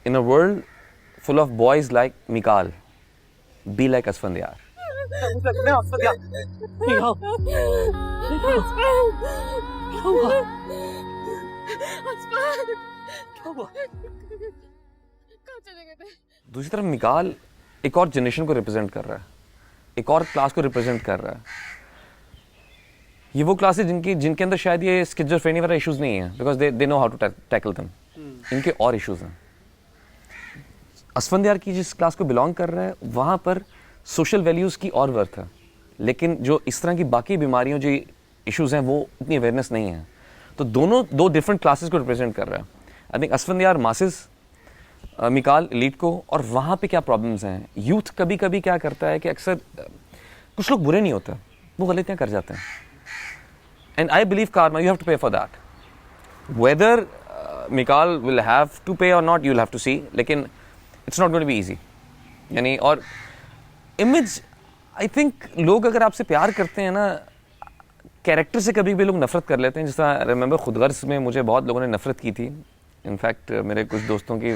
in a world full of boys like Mikal, be like Asfandyar. दूसरी तरफ मिकाल एक और जनरेशन को रिप्रेजेंट कर रहा है, एक और क्लास को रिप्रेजेंट कर रहा है. ये वो क्लास है जिनके अंदर शायद ये स्किज़ोफ्रेनिया वाला इश्यूज नहीं है, because they know how to tackle them. इनके और इश्यूज हैं. असफंदियार की जिस क्लास को बिलोंग कर रहा है वहाँ पर सोशल वैल्यूज़ की और वर्थ है, लेकिन जो इस तरह की बाकी बीमारियों जो इश्यूज हैं वो इतनी अवेयरनेस नहीं है. तो दो डिफरेंट क्लासेस को रिप्रेजेंट कर रहा है. I think Asfandyar masses, Mikaal elite को. और वहाँ पे क्या प्रॉब्लम्स हैं, यूथ कभी कभी क्या करता है कि अक्सर कुछ लोग बुरे नहीं होते, वो गलतियाँ कर जाते हैं. And I believe karma, you have to pay for that. Whether Mikal will have to pay or not, you'll have to see. लेकिन it's not going to be easy. यानी और इमेज, आई थिंक लोग अगर आपसे प्यार करते हैं ना, कैरेक्टर से कभी भी लोग नफरत कर लेते हैं. जिस तरह रिमेंबर खुदगर्ज में मुझे बहुत लोगों ने नफरत की थी. इनफैक्ट मेरे कुछ दोस्तों की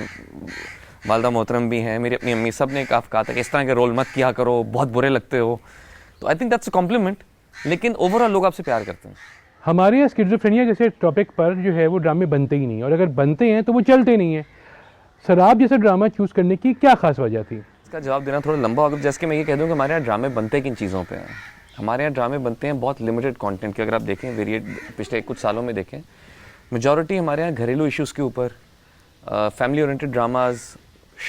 वालदा मोहतरम भी हैं, मेरी अपनी अम्मी, सब ने कहा था कि इस तरह के रोल मत किया करो, बहुत बुरे लगते हो. तो I think that's a compliment. लेकिन ओवरऑल लोग आपसे प्यार करते हैं. हमारे यहाँ स्किज़ोफ्रेनिया जैसे टॉपिक पर जो है वो ड्रामे बनते ही नहीं, और अगर बनते हैं तो वो चलते नहीं हैं. शराब जैसा ड्रामा चूज़ करने की क्या खास वजह थी? इसका जवाब देना थोड़ा लंबा होगा. जैसे कि मैं ये कह दूँ कि हमारे यहाँ ड्रामे बनते किन चीज़ों पे हैं. हमारे यहाँ ड्रामे बनते हैं बहुत लिमिटेड कंटेंट के. अगर आप देखें वेरिएट पिछले कुछ सालों में देखें, मेजॉरिटी हमारे यहाँ घरेलू इश्यूज़ के ऊपर, फैमिली ओरिएंटेड ड्रामाज,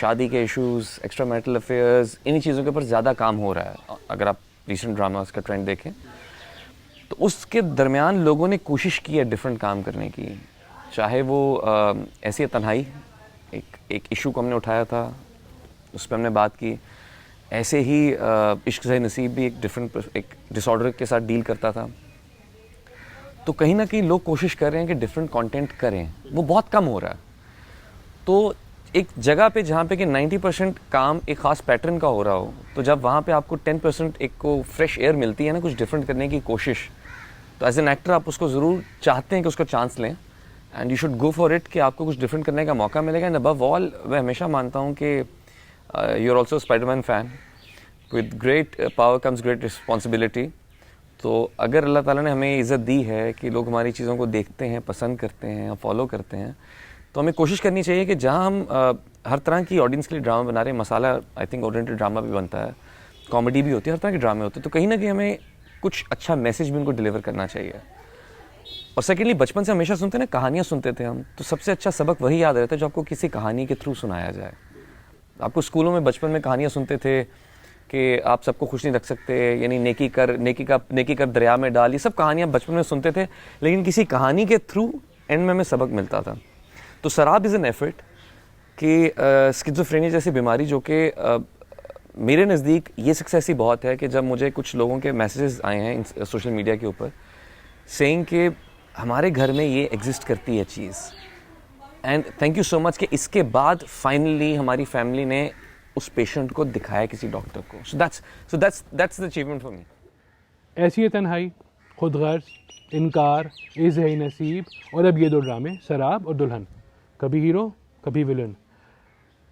शादी के इश्यूज़, एक्स्ट्रा मैरिटल अफेयर्स, इन्हीं चीज़ों के ऊपर ज़्यादा काम हो रहा है. अगर आप रिसेंट ड्रामाज का ट्रेंड देखें तो उसके दरमियान लोगों ने कोशिश की है डिफरेंट काम करने की. चाहे वो ऐसी तन्हाई, एक इशू को हमने उठाया था, उस पर हमने बात की. ऐसे ही इश्क से नसीब भी एक डिसऑर्डर के साथ डील करता था. तो कहीं ना कहीं लोग कोशिश कर रहे हैं कि डिफरेंट कंटेंट करें, वो बहुत कम हो रहा है. तो एक जगह पे जहाँ पे कि 90% काम एक ख़ास पैटर्न का हो रहा हो, तो जब वहाँ पे आपको 10% एक को फ्रेश एयर मिलती है ना, कुछ डिफरेंट करने की कोशिश, तो एज एन एक्टर आप उसको ज़रूर चाहते हैं कि उसको चांस लें, and you should go for it कि आपको कुछ डिफरेंट करने का मौका मिलेगा. एंड अबव ऑल मैं हमेशा मानता हूँ कि you are also Spiderman fan. With great power comes great responsibility. तो अगर अल्लाह ताला ने हमें इज़्ज़त दी है कि लोग हमारी चीज़ों को देखते हैं, पसंद करते हैं, फॉलो करते हैं, तो हमें कोशिश करनी चाहिए कि जहाँ हम हर तरह की ऑडियंस के लिए ड्रामा बना रहे हैं, मसाला आई थिंक ओरिएंटेड ड्रामा भी बनता है, कॉमेडी भी होती है, हर तरह के ड्रामे होते हैं, तो कहीं ना कहीं हमें कुछ अच्छा मैसेज भी उनको डिलीवर करना चाहिए. और सेकेंडली, बचपन से हमेशा सुनते ना, कहानियाँ सुनते थे हम, तो सबसे अच्छा सबक वही याद रहता है जो आपको किसी कहानी के थ्रू सुनाया जाए. आपको स्कूलों में बचपन में कहानियाँ सुनते थे कि आप सबको खुश नहीं रख सकते, यानी नेकी कर दरिया में डाल, ये सब कहानियाँ बचपन में सुनते थे, लेकिन किसी कहानी के थ्रू एंड में हमें सबक मिलता था. तो शराब इज़ एन एफर्ट कि स्किज़ोफ्रेनिया जैसी बीमारी, जो कि मेरे नज़दीक ये सक्सेस ही बहुत है कि जब मुझे कुछ लोगों के मैसेजेस आए हैं सोशल मीडिया के ऊपर सेइंग कि हमारे घर में ये एग्जिस्ट करती है चीज़, and thank you so much कि इसके बाद फाइनली हमारी फैमिली ने उस पेशेंट को दिखाया किसी डॉक्टर को. So that's the achievement for me. ऐसी तन्हाई, खुदगर्ज, इनकार, इज़ है नसीब, और अब ये दो ड्रामे शराब और दुल्हन. कभी हीरो कभी विलन.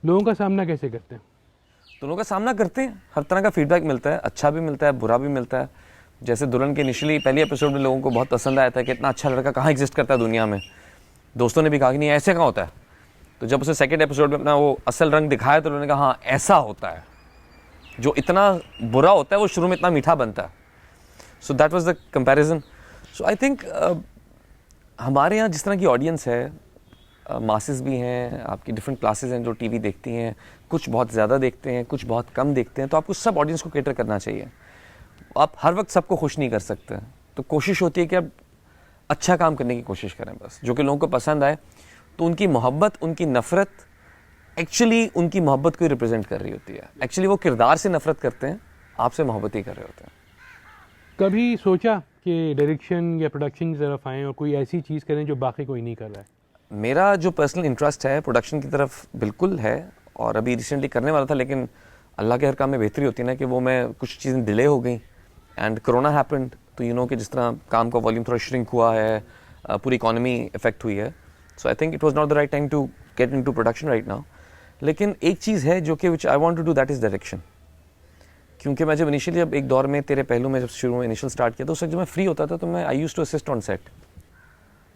लोगों का सामना कैसे करते हैं? दोनों का सामना करते हैं. हर तरह का फीडबैक मिलता है, अच्छा भी मिलता है, बुरा भी मिलता है. जैसे दुल्हन के इनिशियली पहले एपिसोड में लोगों को बहुत पसंद आया था कि इतना अच्छा लड़का कहाँ एग्जिस्ट करता है दुनिया में. दोस्तों ने भी कहा कि नहीं ऐसे कहाँ होता है. तो जब उसे सेकंड एपिसोड में अपना वो असल रंग दिखाया तो उन्होंने कहा हाँ ऐसा होता है, जो इतना बुरा होता है वो शुरू में इतना मीठा बनता है. So that was the comparison. So I think हमारे यहाँ जिस तरह की ऑडियंस है, मासेस भी हैं, आपकी डिफरेंट क्लासेस हैं जो टीवी देखती हैं, कुछ बहुत ज़्यादा देखते हैं, कुछ बहुत कम देखते हैं, तो आपको सब ऑडियंस को कैटर करना चाहिए. आप हर वक्त सबको खुश नहीं कर सकते, तो कोशिश होती है कि आप अच्छा काम करने की कोशिश करें, बस जो कि लोगों को पसंद आए. तो उनकी मोहब्बत, उनकी नफ़रत एक्चुअली उनकी मोहब्बत को ही रिप्रेजेंट कर रही होती है. एक्चुअली वो किरदार से नफ़रत करते हैं, आपसे मोहब्बत ही कर रहे होते हैं. कभी सोचा कि डायरेक्शन या प्रोडक्शन की तरफ आएँ और कोई ऐसी चीज़ करें जो बाकी कोई नहीं कर रहा है? मेरा जो पर्सनल इंटरेस्ट है प्रोडक्शन की तरफ बिल्कुल है, और अभी रिसेंटली करने वाला था, लेकिन अल्लाह के हर काम में बेहतरी होती है ना, कि वो मैं कुछ चीज़ें डिले हो गई एंड कोरोना हैपेंड. तो यू नो कि जिस तरह काम का वॉल्यूम थोड़ा श्रिंक हुआ है, पूरी इकॉनमी इफेक्ट हुई है. So I think it was not the right time to get into production right now. लेकिन एक चीज़ है जो कि which I want to do, that is direction. क्योंकि मैं जब इनिशियली जब एक दौर में तेरे पहलू में जब शुरू में इनिशियल स्टार्ट किया तो उस वक्त जब मैं फ्री होता था तो मैं I used to assist on set.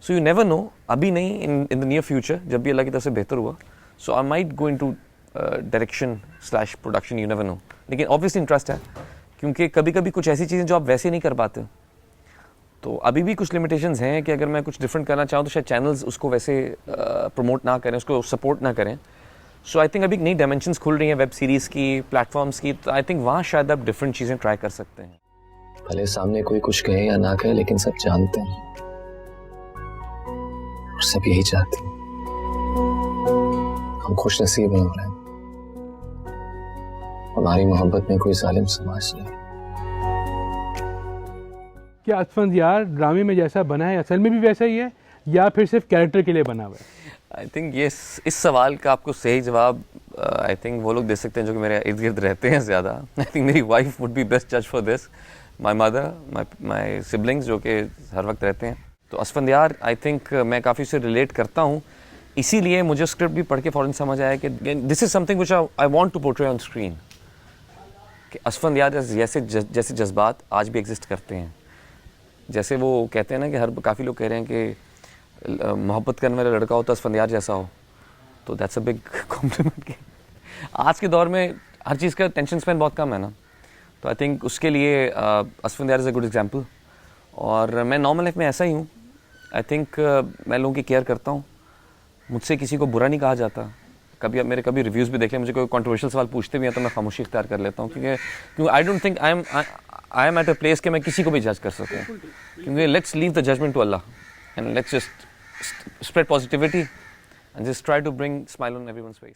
So you never know, अभी नहीं, इन द नियर फ्यूचर जब भी अल्लाह की तरफ से बेहतर हुआ, so I might go into direction slash production, you never know. लेकिन ऑब्वियसली इंटरेस्ट है, क्योंकि कभी कभी कुछ ऐसी चीज़ें जो आप वैसे नहीं कर पाते, तो अभी भी कुछ लिमिटेशंस हैं कि अगर मैं कुछ डिफरेंट करना चाहूँ तो शायद चैनल्स उसको वैसे प्रमोट ना करें, उसको सपोर्ट ना करें। सो आई थिंक अभी नई डायमेंशंस खुल रही हैं वेब सीरीज़ की, प्लेटफॉर्म्स की, तो आई थिंक वहाँ शायद आप डिफरेंट चीज़ें ट्राई कर सकते हैं। भले सामने कोई कुछ कहे या ना कहे, लेकिन सब जानते हैं और सब यही चाहते हैं, हम खुश नसीब हैं इमरान, हमारी मोहब्बत में कोई जालिम समाज नहीं। क्या असफंद यार ड्रामे में जैसा बना है असल में भी वैसा ही है या फिर सिर्फ कैरेक्टर के लिए बना हुआ है? आई थिंक ये इस सवाल का आपको सही जवाब आई थिंक वो लोग दे सकते हैं जो कि मेरे इर्द गिर्द रहते हैं ज़्यादा। आई थिंक मेरी वाइफ वुड बी बेस्ट जज for this, my mother, my siblings जो कि हर वक्त रहते हैं। तो असफंद यार आई थिंक मैं काफ़ी उससे रिलेट करता हूँ, इसीलिए मुझे स्क्रिप्ट भी पढ़ के फ़ौरन समझ आया कि this is something which I want to portray on screen, कि असफंद यार जैसे जज्बात आज भी एग्जिस्ट करते हैं। जैसे वो कहते हैं ना कि हर काफ़ी लोग कह रहे हैं कि मोहब्बत करने वाला लड़का हो तो असफंद यार जैसा हो, तो दैट्स अ बिग कॉम्प्लीमेंट। आज के दौर में हर चीज़ का टेंशन स्पैन बहुत कम है ना, तो आई थिंक उसके लिए असफंद यार इज़ अ गुड एग्जाम्पल। और मैं नॉर्मल लाइफ में ऐसा ही हूँ, आई थिंक मैं लोगों की केयर करता हूँ, मुझसे किसी को बुरा नहीं कहा जाता। कभी अब मेरे कभी रिव्यूज़ भी देख लें, मुझे कोई कंट्रोवर्शियल सवाल पूछते भी हैं तो मैं खामोशी इख्तियार कर लेता हूँ, क्योंकि I don't think I am at a place कि मैं किसी को भी जज कर सकूँ, क्योंकि let's leave the judgement to अल्लाह and let's just spread positivity and just try to bring smile on everyone's face.